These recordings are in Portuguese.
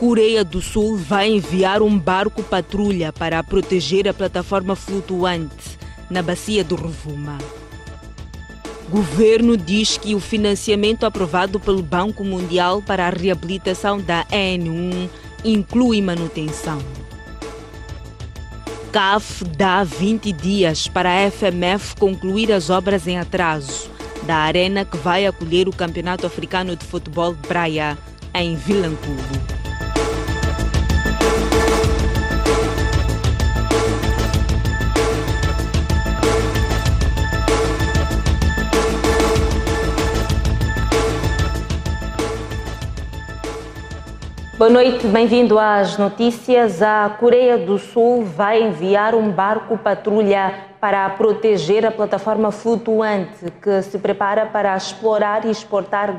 Coreia do Sul vai enviar um barco patrulha para proteger a plataforma flutuante na bacia do Rovuma. Governo diz que o financiamento aprovado pelo Banco Mundial para a reabilitação da EN1 inclui manutenção. CAF dá 20 dias para a FMF concluir as obras em atraso da arena que vai acolher o Campeonato Africano de Futebol de Praia em Vilanculo. Boa noite, bem-vindo às notícias. A Coreia do Sul vai enviar um barco patrulha para proteger a plataforma flutuante que se prepara para explorar e exportar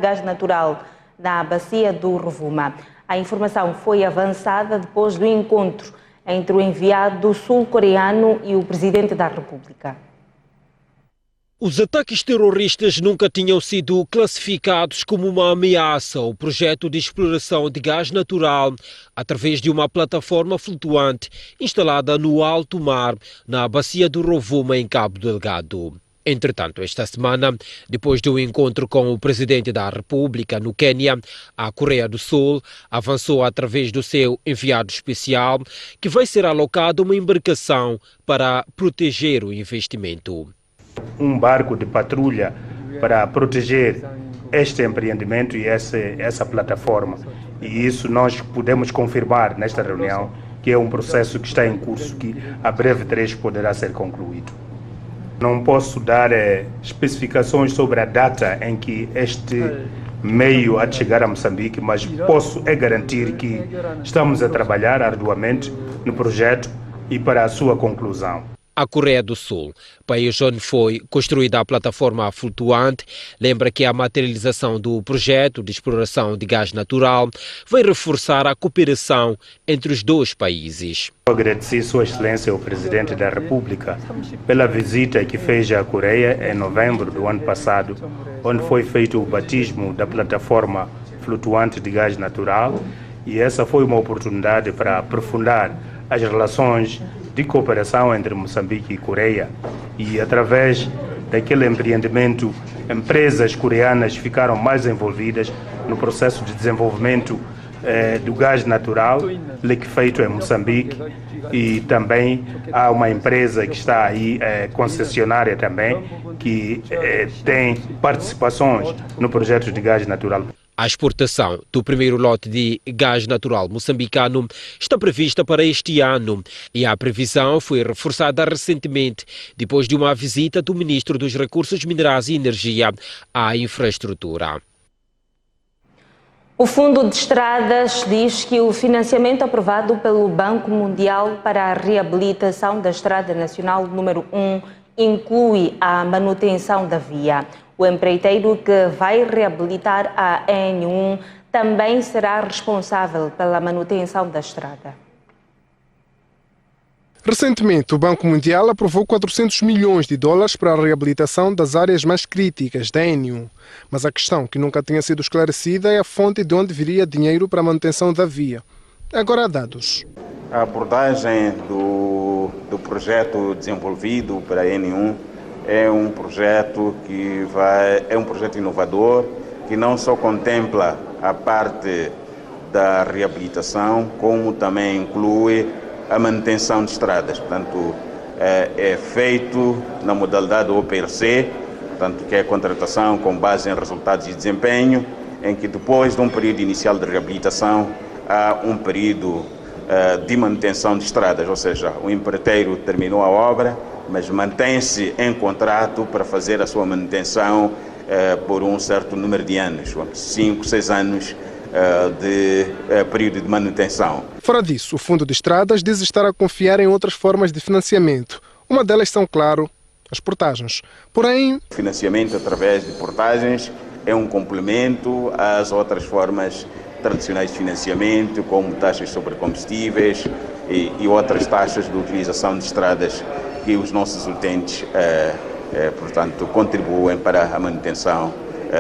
gás natural na bacia do Rovuma. A informação foi avançada depois do encontro entre o enviado sul-coreano e o presidente da República. Os ataques terroristas nunca tinham sido classificados como uma ameaça ao projeto de exploração de gás natural através de uma plataforma flutuante instalada no alto mar, na bacia do Rovuma, em Cabo Delgado. Entretanto, esta semana, depois de um encontro com o presidente da República no Quênia, a Coreia do Sul avançou através do seu enviado especial que vai ser alocada uma embarcação para proteger o investimento. Um barco de patrulha para proteger este empreendimento e essa plataforma. E isso nós podemos confirmar nesta reunião, que é um processo que está em curso, que a breve trecho poderá ser concluído. Não posso dar especificações sobre a data em que este meio há de chegar a Moçambique, mas posso garantir que estamos a trabalhar arduamente no projeto e para a sua conclusão. A Coreia do Sul, país onde foi construída a plataforma flutuante, lembra que a materialização do projeto de exploração de gás natural vai reforçar a cooperação entre os dois países. Agradeci Sua Excelência, o Presidente da República, pela visita que fez à Coreia em novembro do ano passado, onde foi feito o batismo da plataforma flutuante de gás natural, e essa foi uma oportunidade para aprofundar as relações de cooperação entre Moçambique e Coreia. E através daquele empreendimento, empresas coreanas ficaram mais envolvidas no processo de desenvolvimento do gás natural, liquefeito em Moçambique, e também há uma empresa que está aí, concessionária também, que tem participações no projeto de gás natural. A exportação do primeiro lote de gás natural moçambicano está prevista para este ano e a previsão foi reforçada recentemente depois de uma visita do Ministro dos Recursos Minerais e Energia à infraestrutura. O Fundo de Estradas diz que o financiamento aprovado pelo Banco Mundial para a reabilitação da Estrada Nacional número 1 inclui a manutenção da via. O empreiteiro que vai reabilitar a EN1 também será responsável pela manutenção da estrada. Recentemente, o Banco Mundial aprovou 400 milhões de dólares para a reabilitação das áreas mais críticas da EN1. Mas a questão que nunca tinha sido esclarecida é a fonte de onde viria dinheiro para a manutenção da via. Agora há dados. A abordagem do projeto desenvolvido para a EN1 é um projeto inovador, que não só contempla a parte da reabilitação, como também inclui a manutenção de estradas. Portanto, é feito na modalidade OPRC, portanto, que é a contratação com base em resultados de desempenho, em que depois de um período inicial de reabilitação, há um período de manutenção de estradas, ou seja, o empreiteiro terminou a obra, mas mantém-se em contrato para fazer a sua manutenção por um certo número de anos, 5, 6 anos de período de manutenção. Fora disso, o Fundo de Estradas diz estar a confiar em outras formas de financiamento. Uma delas são, claro, as portagens. Porém, o financiamento através de portagens é um complemento às outras formas tradicionais de financiamento, como taxas sobre combustíveis e outras taxas de utilização de estradas que os nossos utentes, portanto, contribuem para a manutenção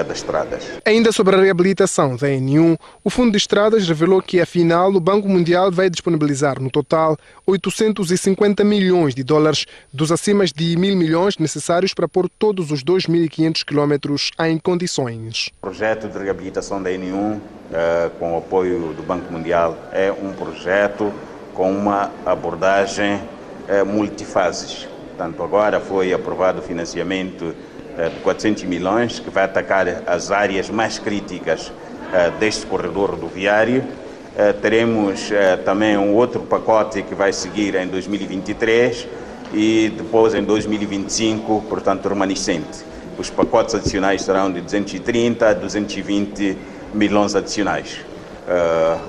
das estradas. Ainda sobre a reabilitação da N1, o Fundo de Estradas revelou que, afinal, o Banco Mundial vai disponibilizar, no total, 850 milhões de dólares dos acima de 1.000 milhões necessários para pôr todos os 2.500 quilómetros em condições. O projeto de reabilitação da N1, com o apoio do Banco Mundial, é um projeto com uma abordagem multifases. Portanto, agora foi aprovado o financiamento de 400 milhões, que vai atacar as áreas mais críticas deste corredor rodoviário. Teremos também um outro pacote que vai seguir em 2023 e depois em 2025, portanto, remanescente. Os pacotes adicionais serão de 230 a 220 milhões adicionais.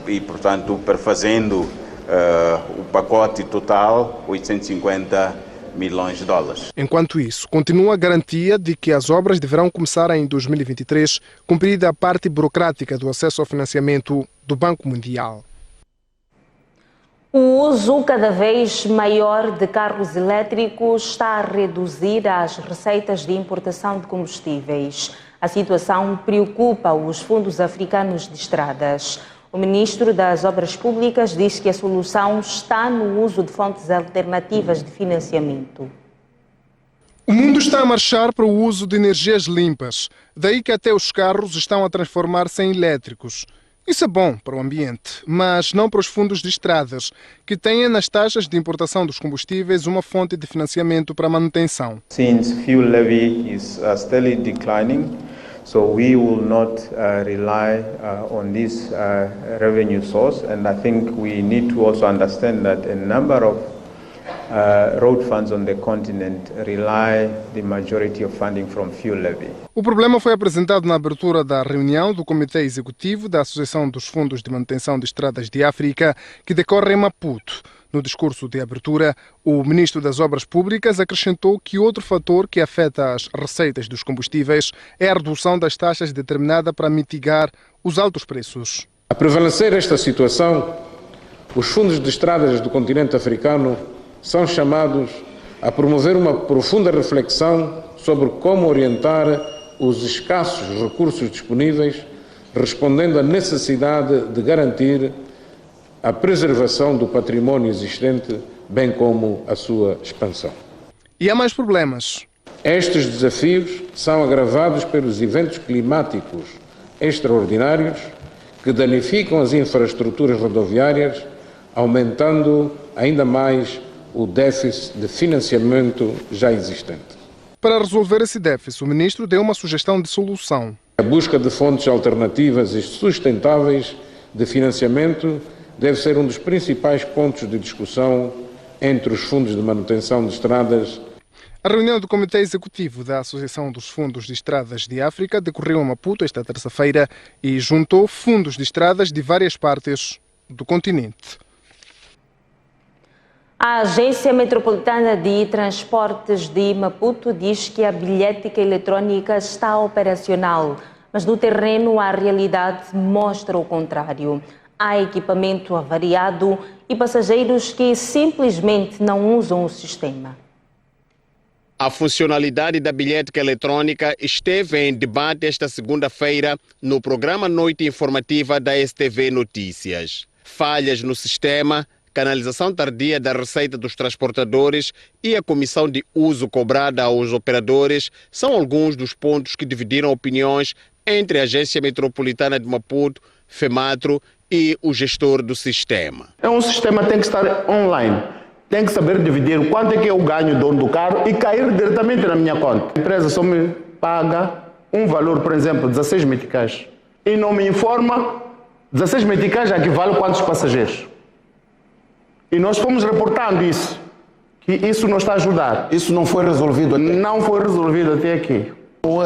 E, portanto, perfazendo o pacote total, 850 milhões de dólares. Enquanto isso, continua a garantia de que as obras deverão começar em 2023, cumprida a parte burocrática do acesso ao financiamento do Banco Mundial. O uso cada vez maior de carros elétricos está a reduzir as receitas de importação de combustíveis. A situação preocupa os fundos africanos de estradas. O ministro das Obras Públicas diz que a solução está no uso de fontes alternativas de financiamento. O mundo está a marchar para o uso de energias limpas, daí que até os carros estão a transformar-se em elétricos. Isso é bom para o ambiente, mas não para os fundos de estradas, que têm nas taxas de importação dos combustíveis uma fonte de financiamento para a manutenção. Since fuel levy is steadily declining, so we will not rely on this revenue source, and I think we need to also understand that a number of road funds on the continent rely the majority of funding from fuel levy. O problema foi apresentado na abertura da reunião do Comitê Executivo da Associação dos Fundos de Manutenção de Estradas de África, que decorre em Maputo. No discurso de abertura, o ministro das Obras Públicas acrescentou que outro fator que afeta as receitas dos combustíveis é a redução das taxas determinada para mitigar os altos preços. A prevalecer esta situação, os fundos de estradas do continente africano são chamados a promover uma profunda reflexão sobre como orientar os escassos recursos disponíveis, respondendo à necessidade de garantir a preservação do património existente, bem como a sua expansão. E há mais problemas. Estes desafios são agravados pelos eventos climáticos extraordinários que danificam as infraestruturas rodoviárias, aumentando ainda mais o déficit de financiamento já existente. Para resolver esse déficit, o ministro deu uma sugestão de solução. A busca de fontes alternativas e sustentáveis de financiamento deve ser um dos principais pontos de discussão entre os fundos de manutenção de estradas. A reunião do Comitê Executivo da Associação dos Fundos de Estradas de África decorreu em Maputo esta terça-feira e juntou fundos de estradas de várias partes do continente. A Agência Metropolitana de Transportes de Maputo diz que a bilhética eletrónica está operacional, mas no terreno a realidade mostra o contrário. Há equipamento avariado e passageiros que simplesmente não usam o sistema. A funcionalidade da bilhética eletrônica esteve em debate esta segunda-feira no programa Noite Informativa da STV Notícias. Falhas no sistema, canalização tardia da receita dos transportadores e a comissão de uso cobrada aos operadores são alguns dos pontos que dividiram opiniões entre a Agência Metropolitana de Maputo, FEMATRO e o gestor do sistema. É um sistema que tem que estar online. Tem que saber dividir o quanto é que eu ganho dono do carro e cair diretamente na minha conta. A empresa só me paga um valor, por exemplo, 16 meticais. E não me informa, 16 meticais equivale a quantos passageiros. E nós fomos reportando isso, que isso não está a ajudar. Isso não foi resolvido? Não foi resolvido até aqui.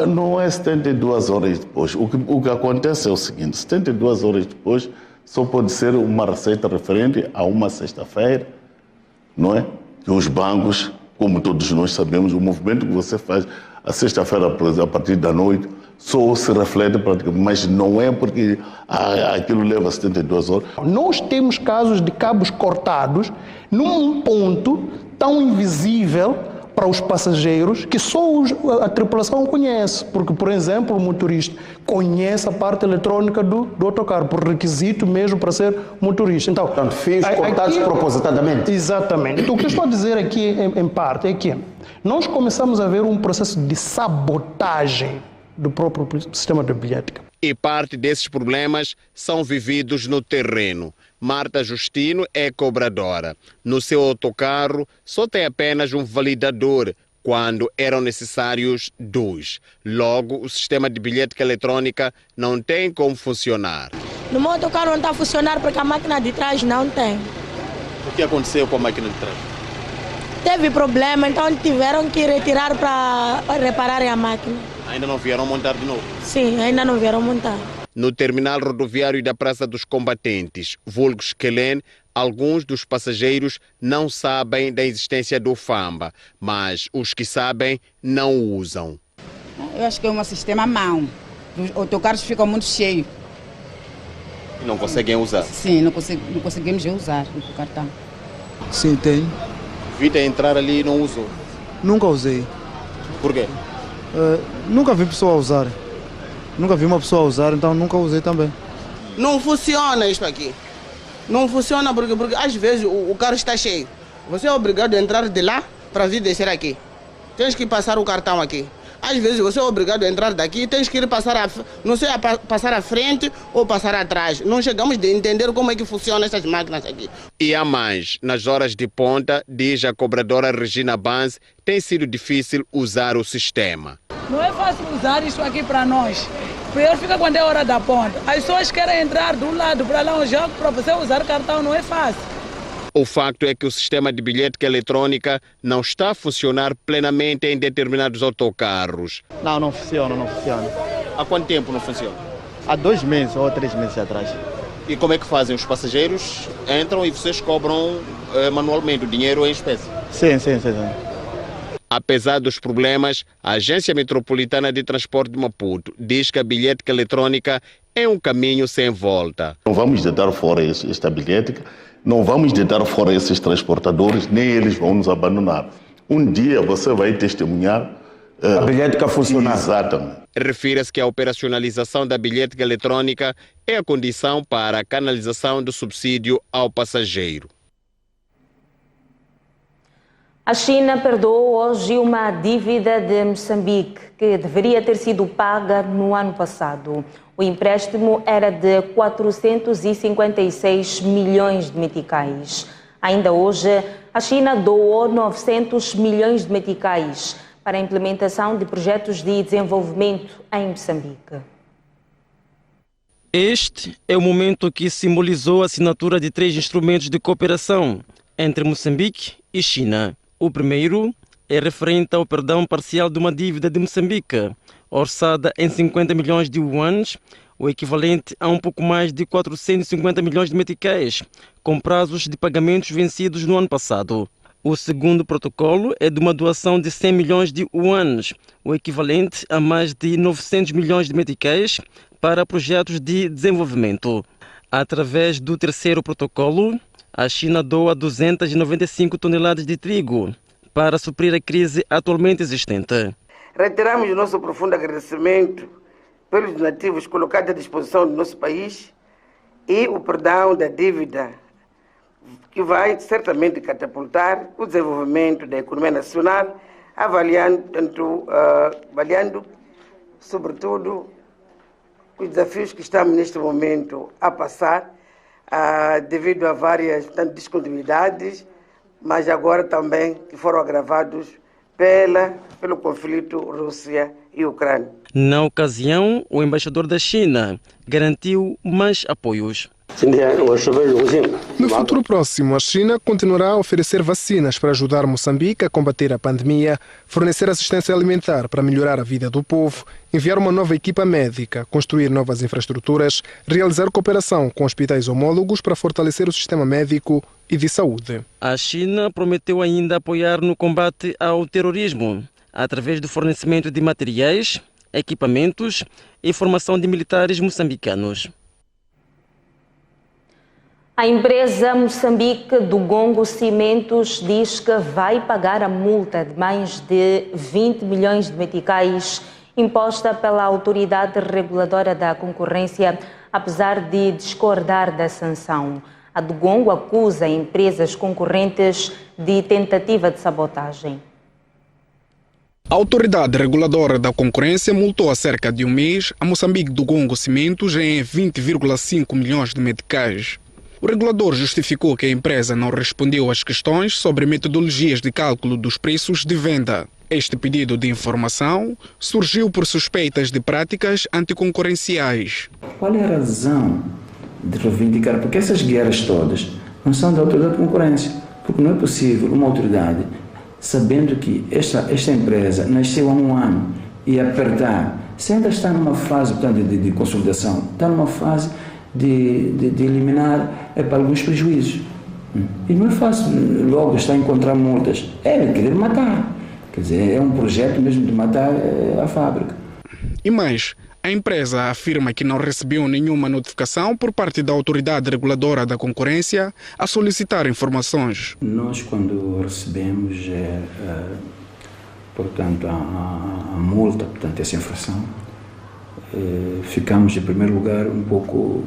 Não é 72 horas depois. O que acontece é o seguinte, 72 horas depois só pode ser uma receita referente a uma sexta-feira, não é? Que os bancos, como todos nós sabemos, o movimento que você faz a sexta-feira a partir da noite só se reflete praticamente, mas não é porque aquilo leva 72 horas. Nós temos casos de cabos cortados num ponto tão invisível para os passageiros que só a tripulação conhece, porque, por exemplo, o motorista conhece a parte eletrônica do autocarro, por requisito mesmo para ser motorista. Então, portanto, fios cortados propositadamente. Exatamente. Então, o que eu estou a dizer aqui, em parte, é que nós começamos a ver um processo de sabotagem do próprio sistema de bilhética. E parte desses problemas são vividos no terreno. Marta Justino é cobradora. No seu autocarro só tem apenas um validador, quando eram necessários 2. Logo, o sistema de bilhética eletrônica não tem como funcionar. No meu autocarro não está a funcionar porque a máquina de trás não tem. O que aconteceu com a máquina de trás? Teve problema, então tiveram que retirar para reparar a máquina. Ainda não vieram montar de novo? Sim, ainda não vieram montar. No terminal rodoviário da Praça dos Combatentes, vulgo Esquelene, alguns dos passageiros não sabem da existência do FAMBA, mas os que sabem não usam. Eu acho que é um sistema mau. Os autocarros ficam muito cheios. Não conseguem usar? Sim, não conseguimos usar o cartão. Sim, tem. Vi-te entrar ali e não usou? Nunca usei. Por quê? Nunca vi pessoa usar. Nunca vi uma pessoa usar, então nunca usei também. Não funciona isso aqui. Não funciona porque às vezes o carro está cheio. Você é obrigado a entrar de lá para vir descer aqui. Tens que passar o cartão aqui. Às vezes você é obrigado a entrar daqui, tens que ir passar passar à frente ou passar atrás. Não chegamos a entender como é que funcionam essas máquinas aqui. E a mais, nas horas de ponta, diz a cobradora Regina Banz, tem sido difícil usar o sistema. Não é fácil usar isso aqui para nós. Pior fica quando é hora da ponta. As pessoas querem entrar de um lado para lá, para você usar cartão não é fácil. O facto é que o sistema de bilhética eletrônica não está a funcionar plenamente em determinados autocarros. Não funciona. Há quanto tempo não funciona? Há 2 meses ou 3 meses atrás. E como é que fazem? Os passageiros entram e vocês cobram manualmente o dinheiro em espécie? Sim. Apesar dos problemas, a Agência Metropolitana de Transporte de Maputo diz que a bilhética eletrônica é um caminho sem volta. Não vamos deitar fora esta bilhética, não vamos deitar fora esses transportadores, nem eles vão nos abandonar. Um dia você vai testemunhar a bilhética funcionar. Exatamente. Refere-se que a operacionalização da bilhética eletrônica é a condição para a canalização do subsídio ao passageiro. A China perdoou hoje uma dívida de Moçambique que deveria ter sido paga no ano passado. O empréstimo era de 456 milhões de meticais. Ainda hoje, a China doou 900 milhões de meticais para a implementação de projetos de desenvolvimento em Moçambique. Este é o momento que simbolizou a assinatura de 3 instrumentos de cooperação entre Moçambique e China. O primeiro é referente ao perdão parcial de uma dívida de Moçambique, orçada em 50 milhões de yuans, o equivalente a um pouco mais de 450 milhões de meticais, com prazos de pagamentos vencidos no ano passado. O segundo protocolo é de uma doação de 100 milhões de yuans, o equivalente a mais de 900 milhões de meticais, para projetos de desenvolvimento. Através do terceiro protocolo, a China doa 295 toneladas de trigo para suprir a crise atualmente existente. Reiteramos o nosso profundo agradecimento pelos donativos colocados à disposição do nosso país e o perdão da dívida, que vai certamente catapultar o desenvolvimento da economia nacional, avaliando sobretudo os desafios que estamos neste momento a passar, devido a várias descontinuidades, mas agora também que foram agravados pelo conflito Rússia e Ucrânia. Na ocasião, o embaixador da China garantiu mais apoios. No futuro próximo, a China continuará a oferecer vacinas para ajudar Moçambique a combater a pandemia, fornecer assistência alimentar para melhorar a vida do povo, enviar uma nova equipa médica, construir novas infraestruturas, realizar cooperação com hospitais homólogos para fortalecer o sistema médico e de saúde. A China prometeu ainda apoiar no combate ao terrorismo, através do fornecimento de materiais, equipamentos e formação de militares moçambicanos. A empresa Moçambique do Gongo Cimentos diz que vai pagar a multa de mais de 20 milhões de meticais imposta pela Autoridade Reguladora da Concorrência, apesar de discordar da sanção. A do Gongo acusa empresas concorrentes de tentativa de sabotagem. A Autoridade Reguladora da Concorrência multou há cerca de um mês a Moçambique do Gongo Cimentos em 20,5 milhões de meticais. O regulador justificou que a empresa não respondeu às questões sobre metodologias de cálculo dos preços de venda. Este pedido de informação surgiu por suspeitas de práticas anticoncorrenciais. Qual é a razão de reivindicar? Porque essas guerras todas não são da autoridade de concorrência. Porque não é possível uma autoridade, sabendo que esta empresa nasceu há um ano e apertar, se ainda está numa fase, portanto, de consolidação, está numa fase de eliminar para alguns prejuízos. E não é fácil logo estar a encontrar multas. É querer matar. Quer dizer, é um projeto mesmo de matar a fábrica. E mais, a empresa afirma que não recebeu nenhuma notificação por parte da Autoridade Reguladora da Concorrência a solicitar informações. Nós, quando recebemos portanto, a multa, portanto, essa infração, ficamos, em primeiro lugar, um pouco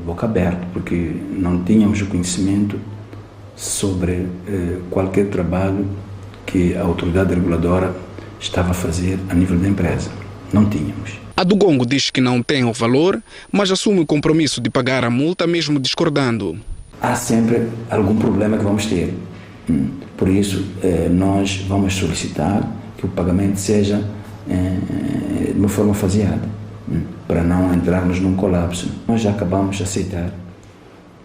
boca aberta, porque não tínhamos o conhecimento sobre qualquer trabalho que a autoridade reguladora estava a fazer a nível da empresa. Não tínhamos. A do Gongo diz que não tem o valor, mas assume o compromisso de pagar a multa mesmo discordando. Há sempre algum problema que vamos ter. Por isso, nós vamos solicitar que o pagamento seja de uma forma faseada, para não entrarmos num colapso. Nós já acabamos de aceitar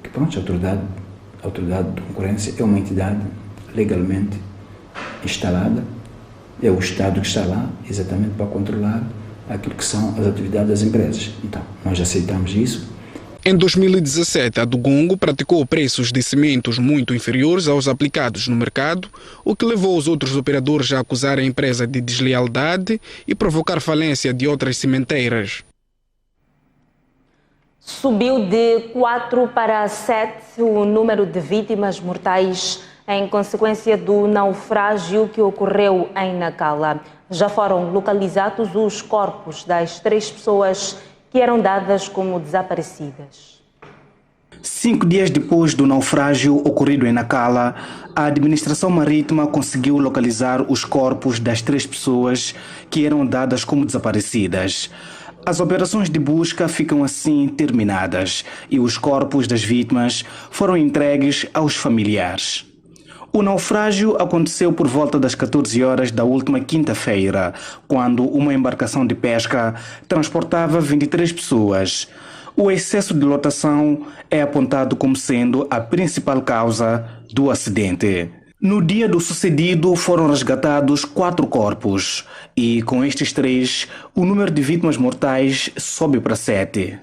que, pronto, a autoridade de concorrência é uma entidade legalmente instalada, é o Estado que está lá exatamente para controlar aquilo que são as atividades das empresas. Então, nós aceitamos isso. Em 2017, a do Gongo praticou preços de cimentos muito inferiores aos aplicados no mercado, o que levou os outros operadores a acusar a empresa de deslealdade e provocar falência de outras cimenteiras. Subiu de 4 para 7 o número de vítimas mortais em consequência do naufrágio que ocorreu em Nacala. Já foram localizados os corpos das 3 pessoas que eram dadas como desaparecidas. 5 dias depois do naufrágio ocorrido em Nacala, a administração marítima conseguiu localizar os corpos das 3 pessoas que eram dadas como desaparecidas. As operações de busca ficam assim terminadas e os corpos das vítimas foram entregues aos familiares. O naufrágio aconteceu por volta das 14 horas da última quinta-feira, quando uma embarcação de pesca transportava 23 pessoas. O excesso de lotação é apontado como sendo a principal causa do acidente. No dia do sucedido foram resgatados 4 corpos e, com estes 3, o número de vítimas mortais sobe para 7.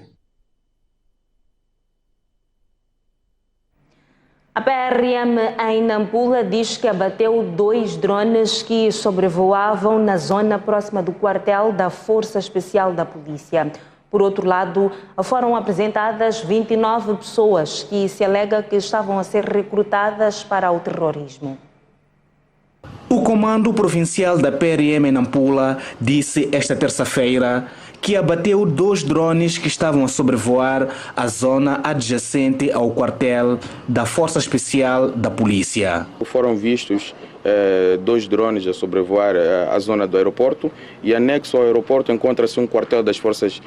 A PRM em Nampula diz que abateu 2 drones que sobrevoavam na zona próxima do quartel da Força Especial da Polícia. Por outro lado, foram apresentadas 29 pessoas que se alega que estavam a ser recrutadas para o terrorismo. O Comando Provincial da PRM em Nampula disse esta terça-feira que abateu 2 drones que estavam a sobrevoar a zona adjacente ao quartel da Força Especial da Polícia. Foram vistos 2 drones a sobrevoar a zona do aeroporto e anexo ao aeroporto encontra-se um quartel das Forças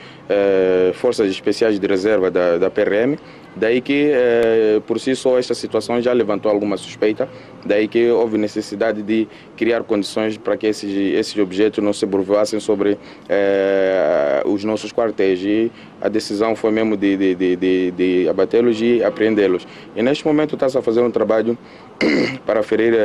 Especiais de Reserva da PRM. Daí que, por si só, esta situação já levantou alguma suspeita, daí que houve necessidade de criar condições para que esses objetos não se sobrevoassem sobre os nossos quartéis. E a decisão foi mesmo de abatê-los e apreendê-los. E neste momento está-se a fazer um trabalho para ferir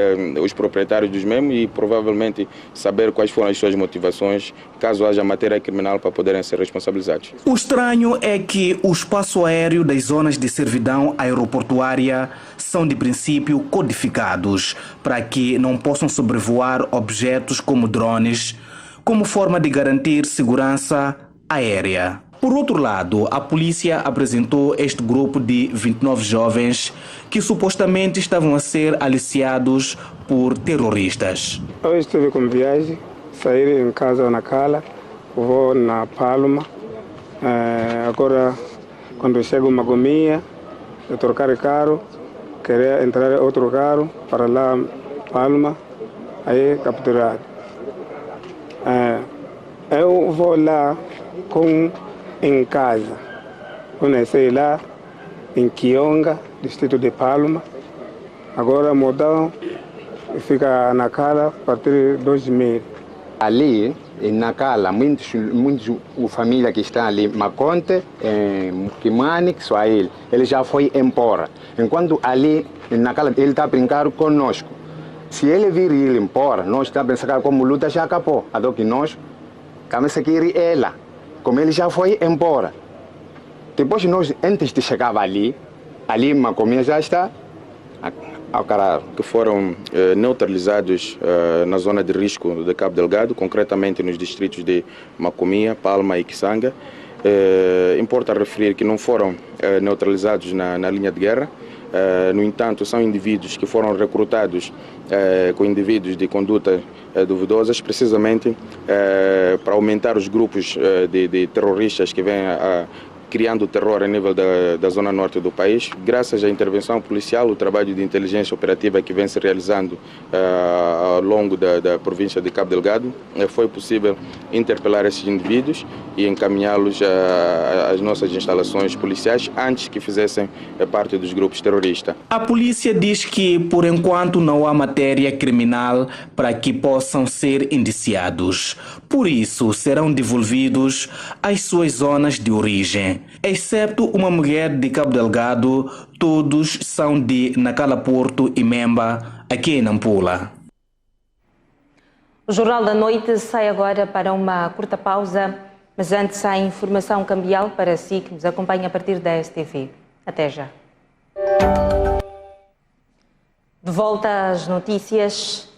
os proprietários dos mesmos e provavelmente saber quais foram as suas motivações, caso haja matéria criminal, para poderem ser responsabilizados. O estranho é que o espaço aéreo das zonas de servidão aeroportuária são de princípio codificados para que não possam sobrevoar objetos como drones, como forma de garantir segurança aérea. Por outro lado, a polícia apresentou este grupo de 29 jovens que supostamente estavam a ser aliciados por terroristas. Eu estive com viagem, saí em casa na Cala, vou na Palma. Agora, quando chego uma Magomia, eu trocar de carro, queria entrar em outro carro para lá, Palma, aí capturado. Eu vou lá em casa. Eu nasci lá, em Kionga, distrito de Palma. Agora mudou e fica na Cala a partir de 2000. Ali, na Cala, muitos família que está ali, Maconte, Kimani, Swahili, ele já foi embora. Enquanto ali, na Cala, ele está brincando conosco. Se ele vir ele embora, nós estamos pensando como luta já acabou. A do que nós, começa a querer ela, como ele já foi embora. Depois nós, antes de chegar ali Macomia já está ao caralho. Que foram neutralizados na zona de risco de Cabo Delgado, concretamente nos distritos de Macomia, Palma e Kisanga. Importa referir que não foram neutralizados na linha de guerra. No entanto, são indivíduos que foram recrutados com indivíduos de conduta duvidosas, precisamente para aumentar os grupos de terroristas que vêm criando terror a nível da zona norte do país. Graças à intervenção policial, o trabalho de inteligência operativa que vem se realizando ao longo da província de Cabo Delgado, foi possível interpelar esses indivíduos e encaminhá-los às nossas instalações policiais antes que fizessem parte dos grupos terroristas. A polícia diz que, por enquanto, não há matéria criminal para que possam ser indiciados. Por isso, serão devolvidos às suas zonas de origem. Exceto uma mulher de Cabo Delgado, todos são de Nacala Porto e Memba, aqui em Nampula. O Jornal da Noite sai agora para uma curta pausa, mas antes a informação cambial para si que nos acompanha a partir da STV. Até já. De volta às notícias.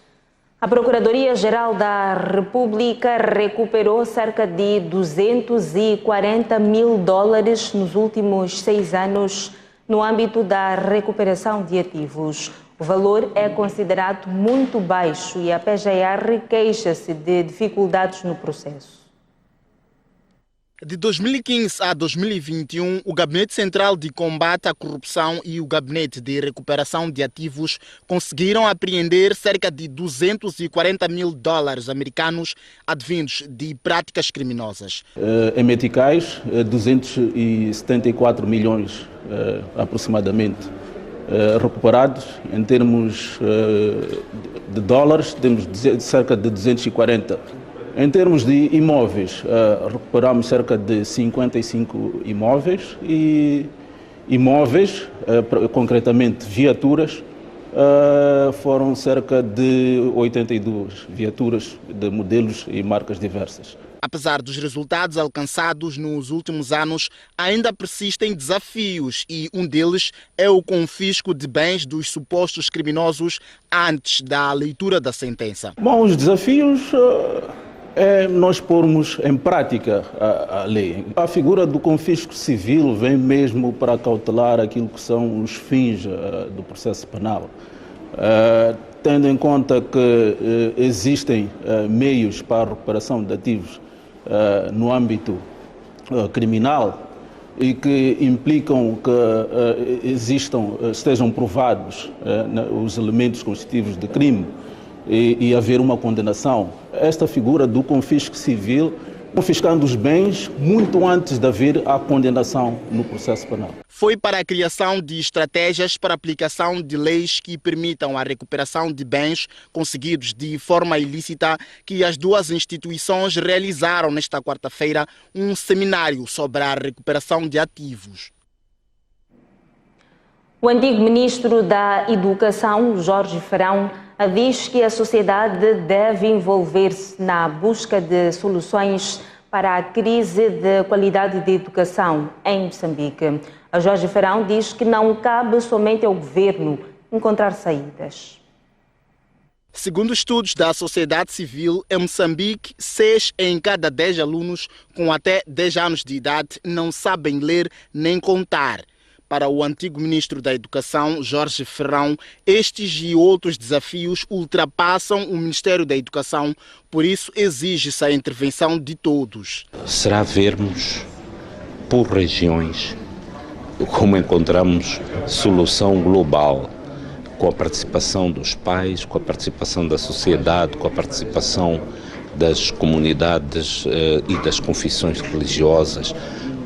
A Procuradoria-Geral da República recuperou cerca de 240 mil dólares nos últimos 6 anos no âmbito da recuperação de ativos. O valor é considerado muito baixo e a PGR queixa-se de dificuldades no processo. De 2015 a 2021, o Gabinete Central de Combate à Corrupção e o Gabinete de Recuperação de Ativos conseguiram apreender cerca de 240 mil dólares americanos advindos de práticas criminosas. Em meticais, 274 milhões aproximadamente recuperados. Em termos de dólares, temos cerca de 240. Em termos de imóveis, recuperamos cerca de 55 imóveis e imóveis, concretamente viaturas, foram cerca de 82 viaturas de modelos e marcas diversas. Apesar dos resultados alcançados nos últimos anos, ainda persistem desafios e um deles é o confisco de bens dos supostos criminosos antes da leitura da sentença. Bom, os desafios é nós pormos em prática a lei. A figura do confisco civil vem mesmo para cautelar aquilo que são os fins do processo penal. Tendo em conta que existem meios para a recuperação de ativos no âmbito criminal e que implicam que estejam provados os elementos constitutivos de crime e haver uma condenação. Esta figura do confisco civil, confiscando os bens muito antes de haver a condenação no processo penal. Foi para a criação de estratégias para a aplicação de leis que permitam a recuperação de bens conseguidos de forma ilícita que as duas instituições realizaram nesta quarta-feira um seminário sobre a recuperação de ativos. O antigo ministro da Educação, Jorge Ferão, diz que a sociedade deve envolver-se na busca de soluções para a crise de qualidade de educação em Moçambique. A Jorge Ferão diz que não cabe somente ao governo encontrar saídas. Segundo estudos da sociedade civil, em Moçambique, 6 em cada 10 alunos com até 10 anos de idade não sabem ler nem contar. Para o antigo ministro da Educação, Jorge Ferrão, estes e outros desafios ultrapassam o Ministério da Educação, por isso exige-se a intervenção de todos. Será vermos por regiões como encontramos solução global, com a participação dos pais, com a participação da sociedade, com a participação das comunidades e das confissões religiosas,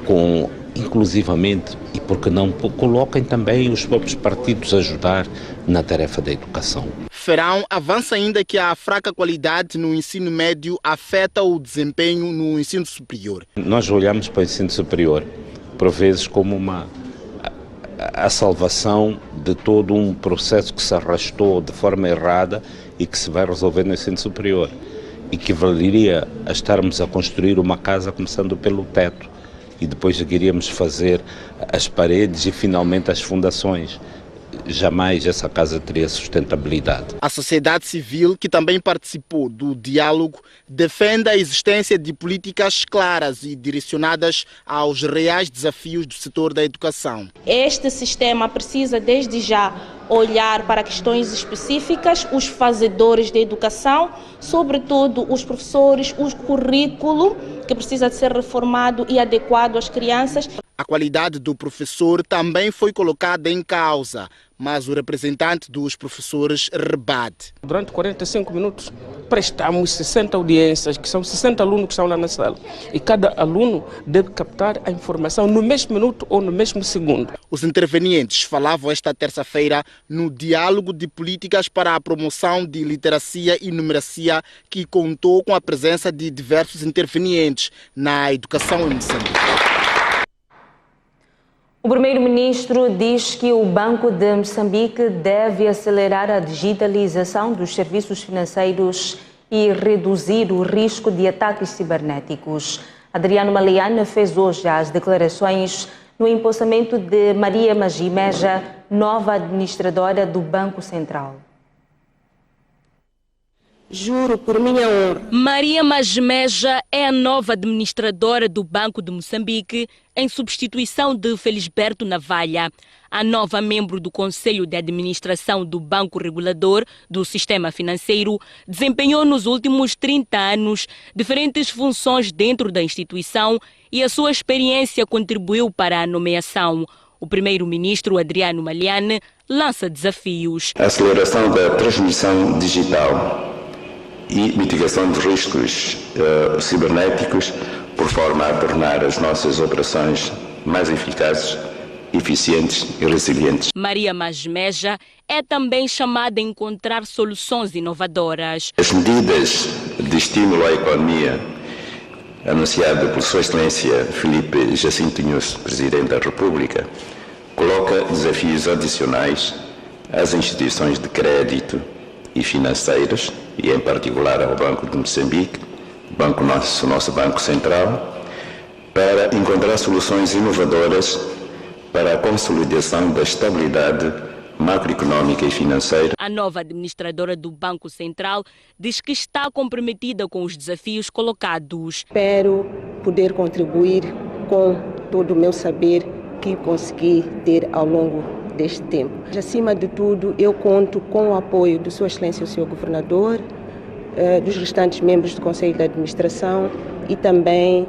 com inclusivamente, e porque não coloquem também os próprios partidos a ajudar na tarefa da educação. Ferrão avança ainda que a fraca qualidade no ensino médio afeta o desempenho no ensino superior. Nós olhamos para o ensino superior, por vezes, como a salvação de todo um processo que se arrastou de forma errada e que se vai resolver no ensino superior. E que valeria a estarmos a construir uma casa começando pelo teto e depois iríamos fazer as paredes e finalmente as fundações. Jamais essa casa teria sustentabilidade. A sociedade civil, que também participou do diálogo, defende a existência de políticas claras e direcionadas aos reais desafios do setor da educação. Este sistema precisa desde já olhar para questões específicas, os fazedores da educação, sobretudo os professores, o currículo que precisa de ser reformado e adequado às crianças. A qualidade do professor também foi colocada em causa, mas o representante dos professores rebate. Durante 45 minutos prestamos 60 audiências, que são 60 alunos que estão lá na sala. E cada aluno deve captar a informação no mesmo minuto ou no mesmo segundo. Os intervenientes falavam esta terça-feira no diálogo de políticas para a promoção de literacia e numeracia, que contou com a presença de diversos intervenientes na educação em Moçambique. O primeiro-ministro diz que o Banco de Moçambique deve acelerar a digitalização dos serviços financeiros e reduzir o risco de ataques cibernéticos. Adriano Maliana fez hoje as declarações no empossamento de Maria Majimeja, nova administradora do Banco Central. Juro por minha honra. Maria Majimeja é a nova administradora do Banco de Moçambique, em substituição de Felisberto Navalha. A nova membro do Conselho de Administração do Banco Regulador do Sistema Financeiro desempenhou nos últimos 30 anos diferentes funções dentro da instituição e a sua experiência contribuiu para a nomeação. O primeiro-ministro Adriano Maliane lança desafios. A aceleração da transmissão digital e mitigação de riscos cibernéticos, por forma a tornar as nossas operações mais eficazes, eficientes e resilientes. Maria Majimeja é também chamada a encontrar soluções inovadoras. As medidas de estímulo à economia anunciadas por Sua Excelência Filipe Jacinto Nunes, Presidente da República, coloca desafios adicionais às instituições de crédito e financeiras, e em particular ao Banco de Moçambique, nosso Banco Central, para encontrar soluções inovadoras para a consolidação da estabilidade macroeconómica e financeira. A nova administradora do Banco Central diz que está comprometida com os desafios colocados. Espero poder contribuir com todo o meu saber que consegui ter ao longo deste tempo. Acima de tudo, eu conto com o apoio de Sua Excelência o Sr. Governador, dos restantes membros do Conselho de Administração e também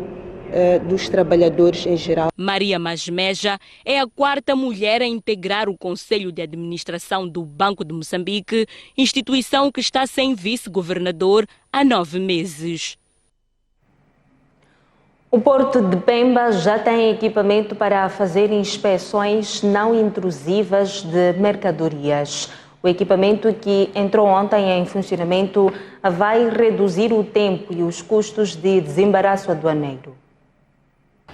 dos trabalhadores em geral. Maria Majimeja é a quarta mulher a integrar o Conselho de Administração do Banco de Moçambique, instituição que está sem vice-governador há 9 meses. O Porto de Pemba já tem equipamento para fazer inspeções não intrusivas de mercadorias. O equipamento, que entrou ontem em funcionamento, vai reduzir o tempo e os custos de desembaraço aduaneiro.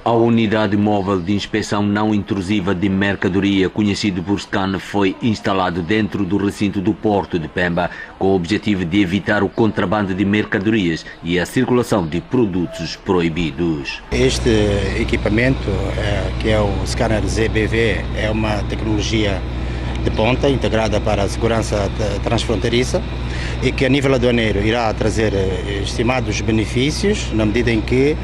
A unidade móvel de inspeção não intrusiva de mercadoria, conhecido por SCAN, foi instalado dentro do recinto do Porto de Pemba, com o objetivo de evitar o contrabando de mercadorias e a circulação de produtos proibidos. Este equipamento, que é o scanner ZBV, é uma tecnologia de ponta integrada para a segurança transfronteiriça e que a nível aduaneiro irá trazer estimados benefícios na medida em que,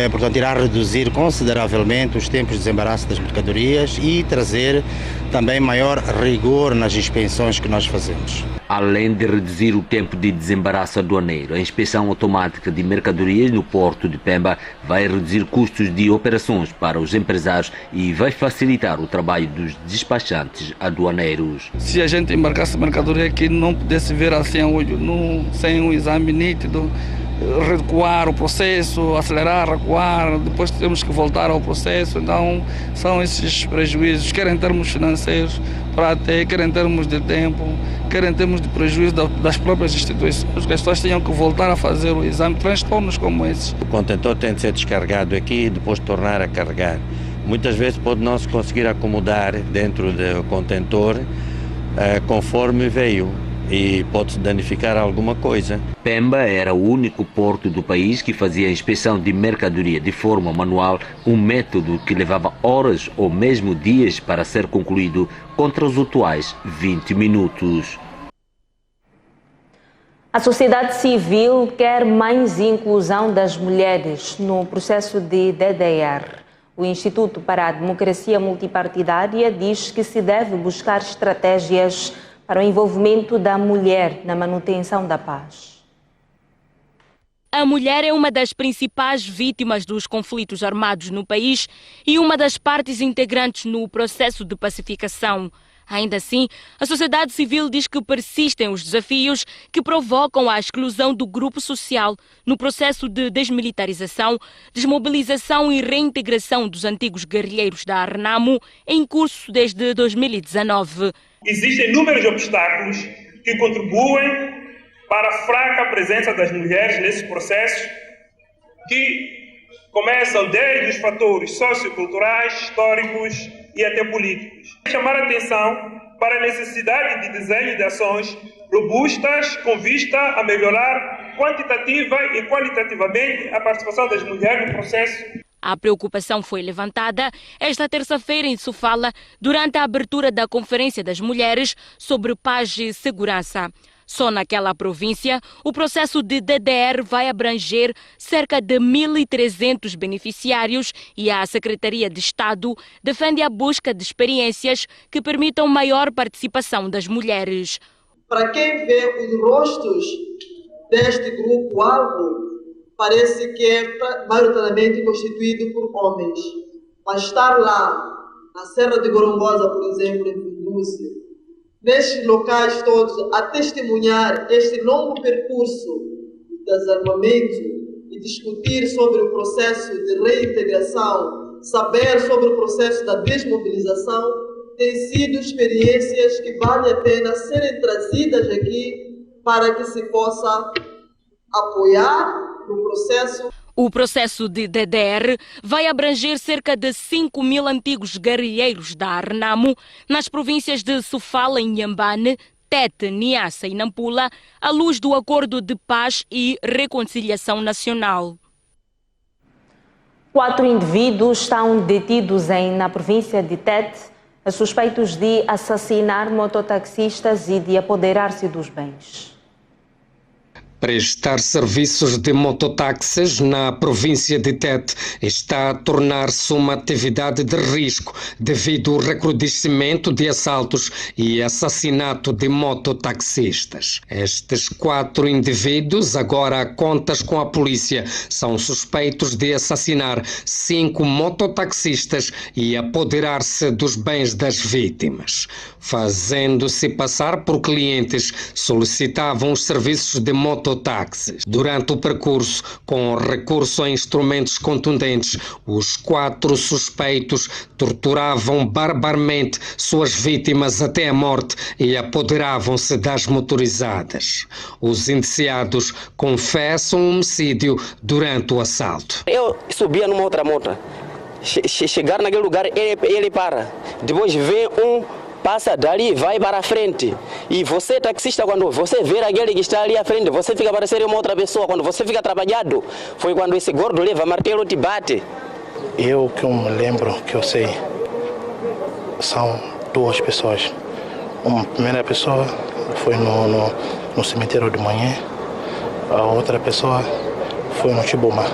portanto, irá reduzir consideravelmente os tempos de desembaraço das mercadorias e trazer também maior rigor nas inspeções que nós fazemos. Além de reduzir o tempo de desembaraço aduaneiro, a inspeção automática de mercadorias no porto de Pemba vai reduzir custos de operações para os empresários e vai facilitar o trabalho dos despachantes aduaneiros. Se a gente embarcasse mercadoria que não pudesse ver assim a olho, sem um exame nítido, recuar o processo, acelerar, recuar, depois temos que voltar ao processo. Então são esses prejuízos, quer em termos financeiros, quer em termos de tempo, quer em termos de prejuízo das próprias instituições, que as pessoas tenham que voltar a fazer o exame, transtornos como esses. O contentor tem de ser descarregado aqui e depois tornar a carregar. Muitas vezes pode não se conseguir acomodar dentro do contentor conforme veio e pode-se danificar alguma coisa. Pemba era o único porto do país que fazia a inspeção de mercadoria de forma manual, um método que levava horas ou mesmo dias para ser concluído, contra os atuais 20 minutos. A sociedade civil quer mais inclusão das mulheres no processo de DDR. O Instituto para a Democracia Multipartidária diz que se deve buscar estratégias para o envolvimento da mulher na manutenção da paz. A mulher é uma das principais vítimas dos conflitos armados no país e uma das partes integrantes no processo de pacificação. Ainda assim, a sociedade civil diz que persistem os desafios que provocam a exclusão do grupo social no processo de desmilitarização, desmobilização e reintegração dos antigos guerrilheiros da Renamo em curso desde 2019. Existem inúmeros obstáculos que contribuem para a fraca presença das mulheres nesses processos, que começam desde os fatores socioculturais, históricos e até políticos. Chamar a atenção para a necessidade de desenho de ações robustas com vista a melhorar quantitativa e qualitativamente a participação das mulheres no processo. A preocupação foi levantada esta terça-feira em Sofala durante a abertura da Conferência das Mulheres sobre Paz e Segurança. Só naquela província, o processo de DDR vai abranger cerca de 1.300 beneficiários e a Secretaria de Estado defende a busca de experiências que permitam maior participação das mulheres. Para quem vê os rostos deste grupo-alvo, parece que é maioritariamente constituído por homens. Mas estar lá, na Serra de Gorongosa, por exemplo, em Fundúcia, nestes locais todos, a testemunhar este longo percurso de desarmamento e discutir sobre o processo de reintegração, saber sobre o processo da desmobilização, têm sido experiências que vale a pena serem trazidas aqui para que se possa apoiar no processo. O processo de DDR vai abranger cerca de 5.000 antigos guerrilheiros da Renamo nas províncias de Sofala e Inhambane, Tete, Niassa e Nampula, à luz do Acordo de Paz e Reconciliação Nacional. 4 indivíduos estão detidos na província de Tete, suspeitos de assassinar mototaxistas e de apoderar-se dos bens. Prestar serviços de mototáxis na província de Tete está a tornar-se uma atividade de risco devido ao recrudescimento de assaltos e assassinato de mototaxistas. Estes 4 indivíduos, agora a contas com a polícia, são suspeitos de assassinar 5 mototaxistas e apoderar-se dos bens das vítimas. Fazendo-se passar por clientes, solicitavam os serviços de mototáxis. Durante o percurso, com recurso a instrumentos contundentes, os 4 suspeitos torturavam barbaramente suas vítimas até a morte e apoderavam-se das motorizadas. Os indiciados confessam o homicídio durante o assalto. Eu subia numa outra moto, chegar naquele lugar, ele para, depois vem passa dali, vai para a frente. E você, taxista, quando você vê aquele que está ali à frente, você fica parecendo uma outra pessoa. Quando você fica trabalhado, foi quando esse gordo leva martelo e te bate. Eu que eu me lembro, que eu sei, são 2 pessoas. Uma primeira pessoa foi no cemitério de manhã, a outra pessoa foi no Chiboma.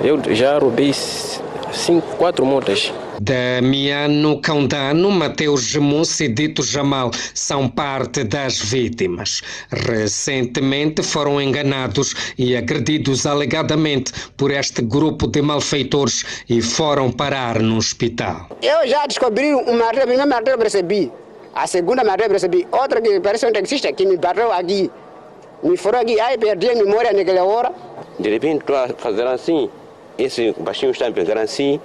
Eu já roubei 4 motas. Damiano Caundano, Mateus Gemus e Dito Jamal são parte das vítimas. Recentemente foram enganados e agredidos alegadamente por este grupo de malfeitores e foram parar no hospital. Eu já descobri uma martelo, a primeira martelo que recebi, a segunda martelo que recebi, outra que parece um taxista que me bateu aqui, me furou aqui, aí perdi a memória naquela hora. De repente estou a fazer assim, esse baixinho está a pegar assim,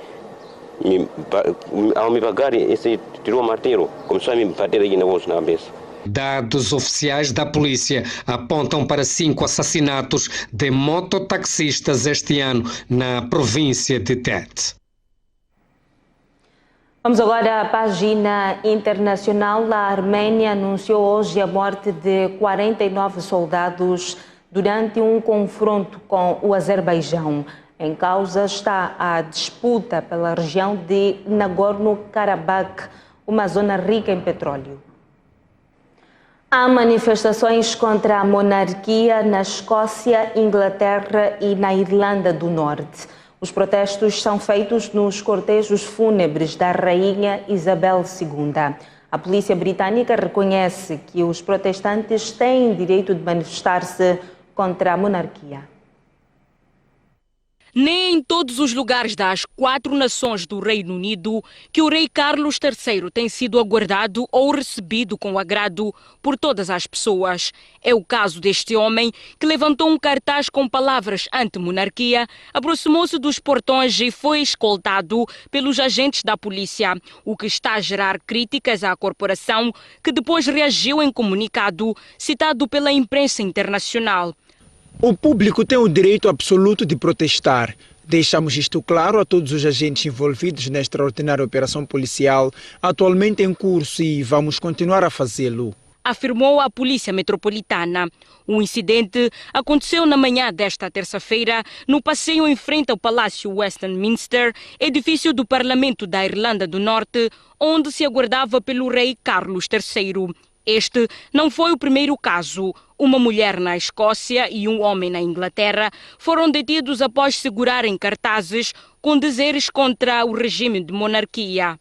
ao me pagar, esse tirou o martelo, começou a me bater aqui na cabeça. Dados oficiais da polícia apontam para 5 assassinatos de mototaxistas este ano na província de Tete. Vamos agora à página internacional. A Arménia anunciou hoje a morte de 49 soldados durante um confronto com o Azerbaijão. Em causa está a disputa pela região de Nagorno-Karabakh, uma zona rica em petróleo. Há manifestações contra a monarquia na Escócia, Inglaterra e na Irlanda do Norte. Os protestos são feitos nos cortejos fúnebres da Rainha Isabel II. A polícia britânica reconhece que os protestantes têm direito de manifestar-se contra a monarquia. Nem em todos os lugares das 4 nações do Reino Unido que o rei Carlos III tem sido aguardado ou recebido com agrado por todas as pessoas. É o caso deste homem que levantou um cartaz com palavras anti-monarquia, aproximou-se dos portões e foi escoltado pelos agentes da polícia, o que está a gerar críticas à corporação, que depois reagiu em comunicado citado pela imprensa internacional. O público tem o direito absoluto de protestar. Deixamos isto claro a todos os agentes envolvidos na extraordinária operação policial atualmente em curso e vamos continuar a fazê-lo, afirmou a Polícia Metropolitana. O incidente aconteceu na manhã desta terça-feira no passeio em frente ao Palácio Westminster, edifício do Parlamento da Irlanda do Norte, onde se aguardava pelo rei Carlos III. Este não foi o primeiro caso. Uma mulher na Escócia e um homem na Inglaterra foram detidos após segurarem cartazes com dizeres contra o regime de monarquia.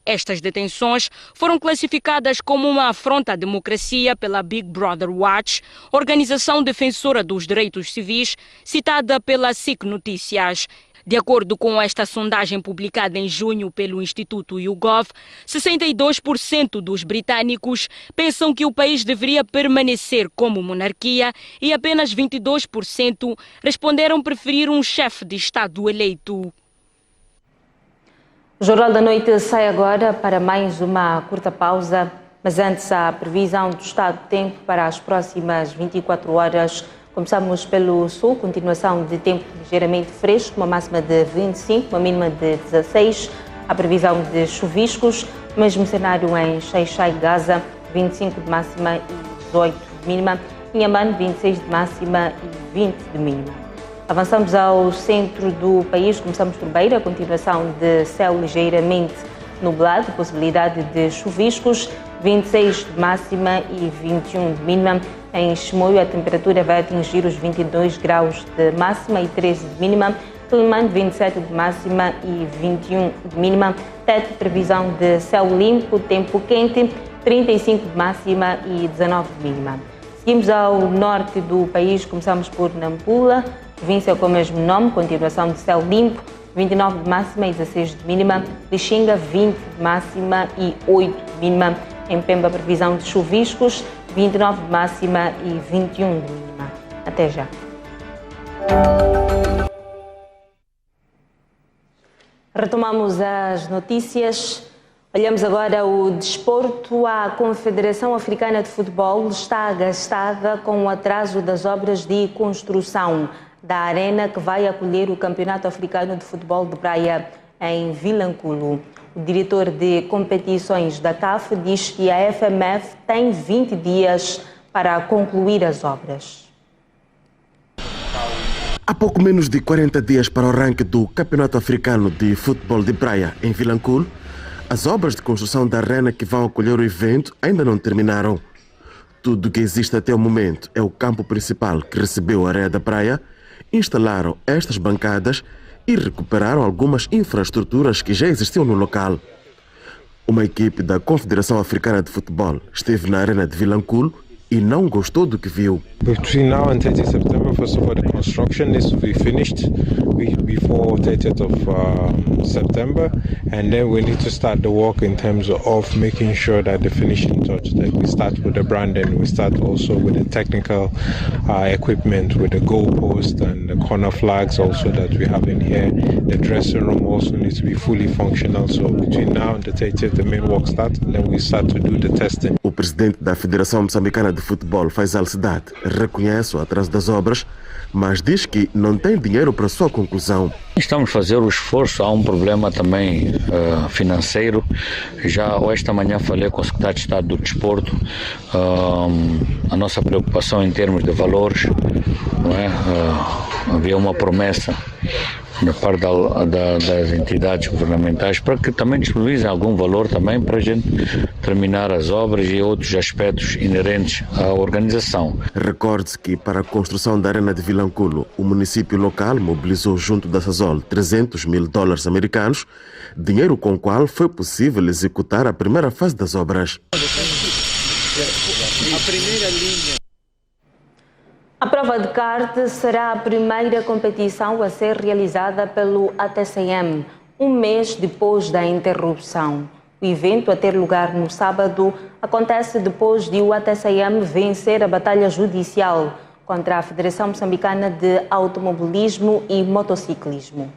Estas detenções foram classificadas como uma afronta à democracia pela Big Brother Watch, organização defensora dos direitos civis, citada pela SIC Notícias. De acordo com esta sondagem publicada em junho pelo Instituto YouGov, 62% dos britânicos pensam que o país deveria permanecer como monarquia e apenas 22% responderam preferir um chefe de Estado eleito. O Jornal da Noite sai agora para mais uma curta pausa, mas antes a previsão do estado do tempo para as próximas 24 horas. Começamos pelo sul, continuação de tempo ligeiramente fresco, uma máxima de 25, uma mínima de 16. A previsão de chuviscos, mesmo cenário em Xai-Xai, Gaza, 25 de máxima e 18 de mínima. Em Amman, 26 de máxima e 20 de mínima. Avançamos ao centro do país, começamos por Beira, continuação de céu ligeiramente nublado, possibilidade de chuviscos, 26 de máxima e 21 de mínima. Em Chimoio, a temperatura vai atingir os 22 graus de máxima e 13 de mínima. Quelimane, 27 de máxima e 21 de mínima. Tete, previsão de céu limpo, tempo quente, 35 de máxima e 19 de mínima. Seguimos ao norte do país, começamos por Nampula, província com o mesmo nome, continuação de céu limpo, 29 de máxima e 16 de mínima. Lixinga, 20 de máxima e 8 de mínima. Em Pemba, previsão de chuviscos, 29 de máxima e 21 de mínima. Até já. Retomamos as notícias. Olhamos agora o desporto. A Confederação Africana de Futebol está agastada com o atraso das obras de construção da arena que vai acolher o Campeonato Africano de Futebol de Praia em Vilanculo. O diretor de competições da CAF diz que a FMF tem 20 dias para concluir as obras. Há pouco menos de 40 dias para o arranque do Campeonato Africano de Futebol de Praia em Vilanculo, as obras de construção da arena que vão acolher o evento ainda não terminaram. Tudo que existe até o momento é o campo principal que recebeu a areia da praia, instalaram estas bancadas e recuperaram algumas infraestruturas que já existiam no local. Uma equipe da Confederação Africana de Futebol esteve na arena de Vilanculo e não gostou do que viu. Between now and 30 September, first of all, the construction needs to be finished before 30th of September, and then we need to start the work in terms of making sure that the finishing touch, that we start with the branding, we start also with the technical equipment, with the goalpost and the corner flags also that we have in here. The dressing room also needs to be fully functional, so between now and the 30th, the main work starts, and then we start to do the testing. O presidente da Federação Moçambicana de Futebol, Faisal Cidade, reconhece o atraso das obras, mas diz que não tem dinheiro para sua conclusão. Estamos a fazer o esforço, há um problema também financeiro. Já esta manhã falei com o secretário de Estado do Desporto, a nossa preocupação em termos de valores, não é? Havia uma promessa da parte das entidades governamentais para que também disponibilizem algum valor também para a gente terminar as obras e outros aspectos inerentes à organização. Recorde-se que para a construção da Arena de Vilanculo, o município local mobilizou junto da Sasol $300 mil americanos, dinheiro com o qual foi possível executar a primeira fase das obras. A prova de kart será a primeira competição a ser realizada pelo ATCM, um mês depois da interrupção. O evento, a ter lugar no sábado, acontece depois de o ATCM vencer a batalha judicial contra a Federação Moçambicana de Automobilismo e Motociclismo.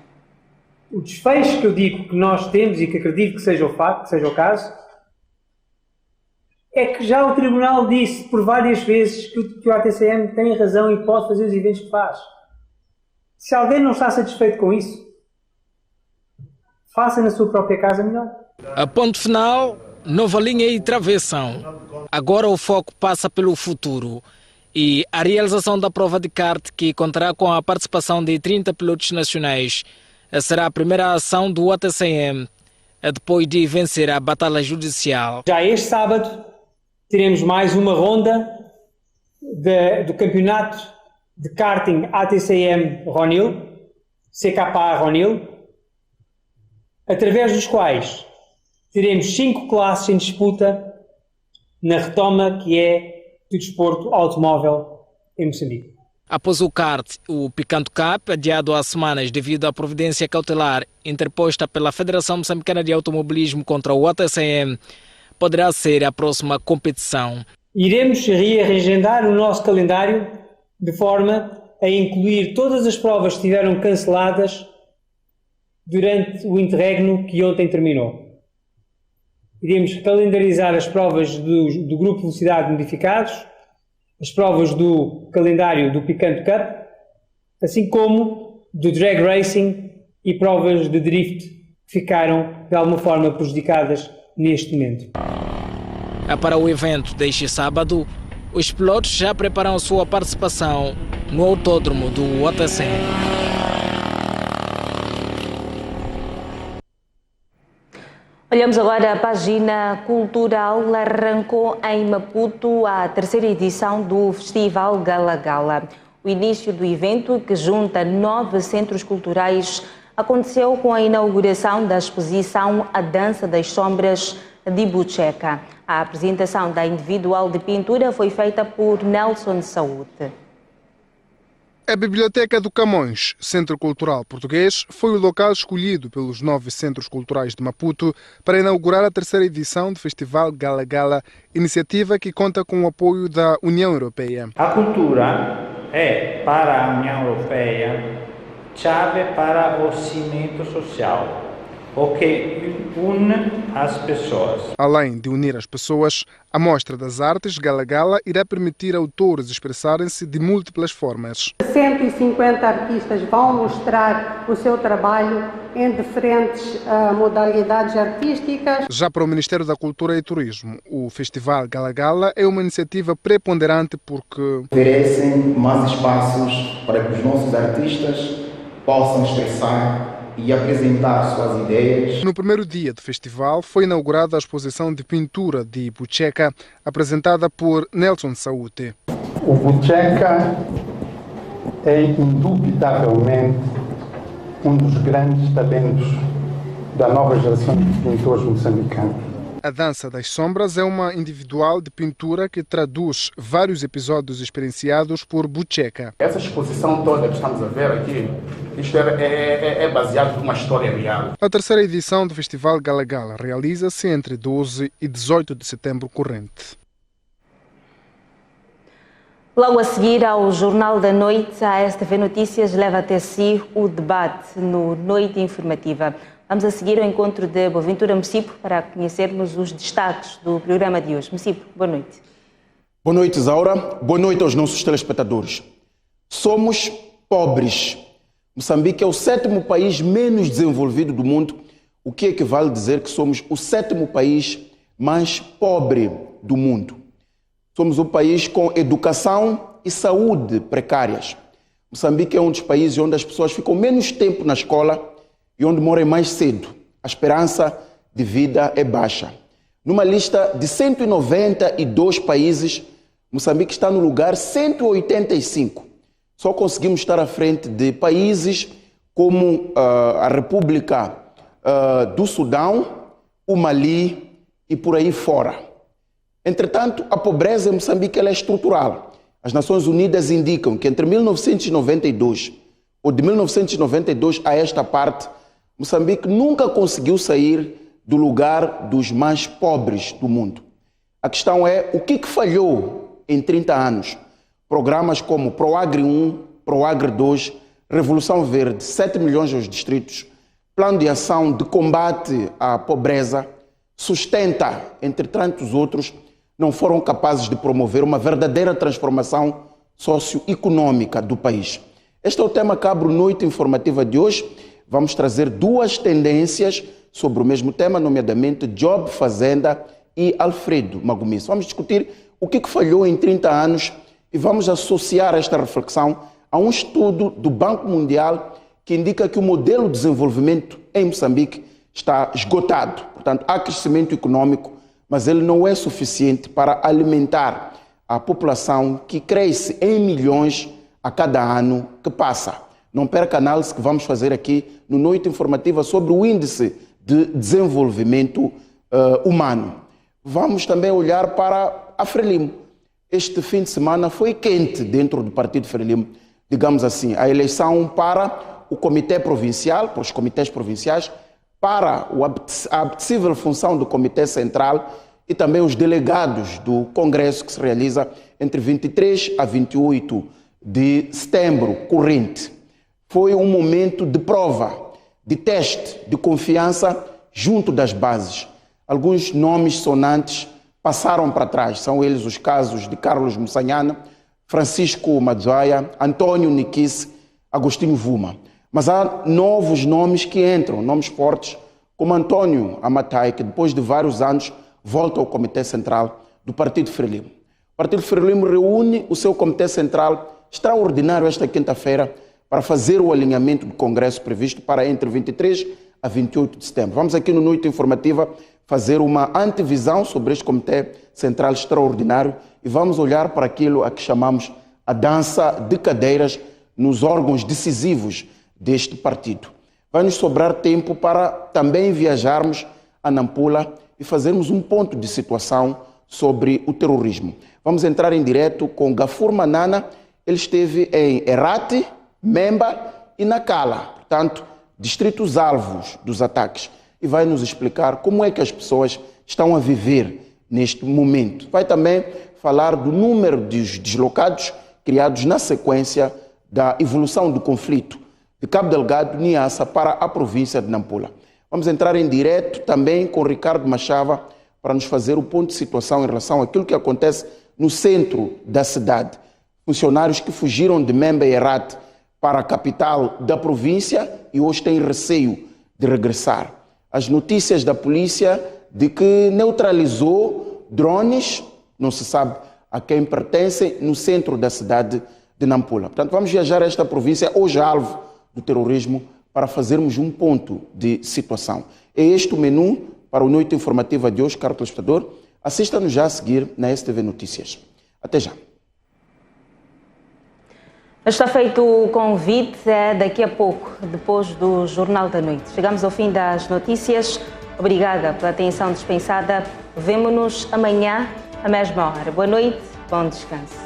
O desfecho que eu digo que nós temos e que acredito que seja o facto, que seja o caso, é que já o Tribunal disse por várias vezes que o ATCM tem razão e pode fazer os eventos que faz. Se alguém não está satisfeito com isso, faça na sua própria casa melhor. A ponto final, nova linha e travessão. Agora o foco passa pelo futuro e a realização da prova de kart, que contará com a participação de 30 pilotos nacionais, será a primeira ação do ATCM depois de vencer a batalha judicial. Já este sábado teremos mais uma ronda do campeonato de karting ATCM Ronil, CKA Ronil, através dos quais teremos 5 classes em disputa na retoma que é do desporto automóvel em Moçambique. Após o kart, o Picanto Cup, adiado há semanas devido à providência cautelar interposta pela Federação Moçambicana de Automobilismo contra o ATCM, poderá ser a próxima competição. Iremos reagendar o nosso calendário de forma a incluir todas as provas que estiveram canceladas durante o interregno que ontem terminou. Iremos calendarizar as provas do Grupo Velocidade Modificados, as provas do calendário do Picanto Cup, assim como do Drag Racing e provas de Drift que ficaram de alguma forma prejudicadas neste momento. Para o evento deste sábado, os pilotos já preparam sua participação no autódromo do ATCM. Olhamos agora a página cultural. Arrancou em Maputo a terceira edição do Festival Gala Gala. O início do evento, que junta 9 centros culturais, aconteceu com a inauguração da exposição A Dança das Sombras de Bucheca. A apresentação da individual de pintura foi feita por Nelson Saúde. A Biblioteca do Camões, Centro Cultural Português, foi o local escolhido pelos 9 centros culturais de Maputo para inaugurar a terceira edição do Festival Gala Gala, iniciativa que conta com o apoio da União Europeia. A cultura é, para a União Europeia, chave para o cimento social, o que une as pessoas. Além de unir as pessoas, a Mostra das Artes Gala Gala irá permitir autores expressarem-se de múltiplas formas. 150 artistas vão mostrar o seu trabalho em diferentes modalidades artísticas. Já para o Ministério da Cultura e Turismo, o Festival Gala Gala é uma iniciativa preponderante porque oferecem mais espaços para que os nossos artistas possam expressar e apresentar suas ideias. No primeiro dia do festival foi inaugurada a exposição de pintura de Bucheca, apresentada por Nelson Saúde. O Bucheca é indubitavelmente um dos grandes talentos da nova geração de pintores moçambicanos. A Dança das Sombras é uma individual de pintura que traduz vários episódios experienciados por Bucheca. Essa exposição toda que estamos a ver aqui, isto é baseado numa história real. A terceira edição do Festival Gala Gala realiza-se entre 12 e 18 de setembro corrente. Logo a seguir ao Jornal da Noite, a STV Notícias leva até si o debate no Noite Informativa. Vamos a seguir ao encontro de Boaventura Mocipo para conhecermos os destaques do programa de hoje. Mocipo, boa noite. Boa noite, Isaura. Boa noite aos nossos telespectadores. Somos pobres. Moçambique é o 7º país menos desenvolvido do mundo, o que equivale a dizer que somos o 7º país mais pobre do mundo. Somos um país com educação e saúde precárias. Moçambique é um dos países onde as pessoas ficam menos tempo na escola e onde moram mais cedo. A esperança de vida é baixa. Numa lista de 192 países, Moçambique está no lugar 185. Só conseguimos estar à frente de países como a República do Sudão, o Mali e por aí fora. Entretanto, a pobreza em Moçambique ela é estrutural. As Nações Unidas indicam que entre 1992 ou de 1992 a esta parte, Moçambique nunca conseguiu sair do lugar dos mais pobres do mundo. A questão é o que falhou em 30 anos. Programas como ProAgri 1, ProAgri 2, Revolução Verde, 7 milhões aos distritos, Plano de Ação de Combate à Pobreza, Sustenta, entre tantos outros, não foram capazes de promover uma verdadeira transformação socioeconômica do país. Este é o tema que abre a Noite Informativa de hoje. Vamos trazer duas tendências sobre o mesmo tema, nomeadamente Job, Fazenda e Alfredo Magomisso. Vamos discutir o que falhou em 30 anos e vamos associar esta reflexão a um estudo do Banco Mundial que indica que o modelo de desenvolvimento em Moçambique está esgotado. Portanto, há crescimento econômico, mas ele não é suficiente para alimentar a população que cresce em milhões a cada ano que passa. Não perca a análise que vamos fazer aqui no Noite Informativa sobre o Índice de Desenvolvimento Humano. Vamos também olhar para a Frelimo. Este fim de semana foi quente dentro do Partido Frelimo, digamos assim, a eleição para o Comitê Provincial, para os comitês provinciais, para a apetecível função do Comitê Central e também os delegados do Congresso que se realiza entre 23 a 28 de setembro corrente. Foi um momento de prova, de teste, de confiança junto das bases. Alguns nomes sonantes passaram para trás. São eles os casos de Carlos Mussanhana, Francisco Madjoia, Antônio Niquisse, Agostinho Vuma. Mas há novos nomes que entram, nomes fortes, como Antônio Amatai, que depois de vários anos volta ao Comitê Central do Partido Frelimo. O Partido Frelimo reúne o seu Comitê Central extraordinário esta quinta-feira para fazer o alinhamento do Congresso previsto para entre 23 a 28 de setembro. Vamos aqui no Noite Informativa fazer uma antevisão sobre este Comitê Central Extraordinário e vamos olhar para aquilo a que chamamos a dança de cadeiras nos órgãos decisivos deste partido. Vai nos sobrar tempo para também viajarmos a Nampula e fazermos um ponto de situação sobre o terrorismo. Vamos entrar em direto com Gafur Manana. Ele esteve em Herati, Memba e Nacala, portanto, distritos alvos dos ataques, e vai nos explicar como é que as pessoas estão a viver neste momento. Vai também falar do número de deslocados criados na sequência da evolução do conflito de Cabo Delgado, Niassa, para a província de Nampula. Vamos entrar em direto também com Ricardo Machava para nos fazer o ponto de situação em relação àquilo que acontece no centro da cidade. Funcionários que fugiram de Memba e Herati para a capital da província e hoje têm receio de regressar. As notícias da polícia de que neutralizou drones, não se sabe a quem pertencem, no centro da cidade de Nampula. Portanto, vamos viajar a esta província, hoje alvo do terrorismo, para fazermos um ponto de situação. É este o menu para a noite informativa de hoje, caro telespectador. Assista-nos já a seguir na STV Notícias. Até já. Está feito o convite, daqui a pouco, depois do Jornal da Noite. Chegamos ao fim das notícias. Obrigada pela atenção dispensada. Vemo-nos amanhã, à mesma hora. Boa noite, bom descanso.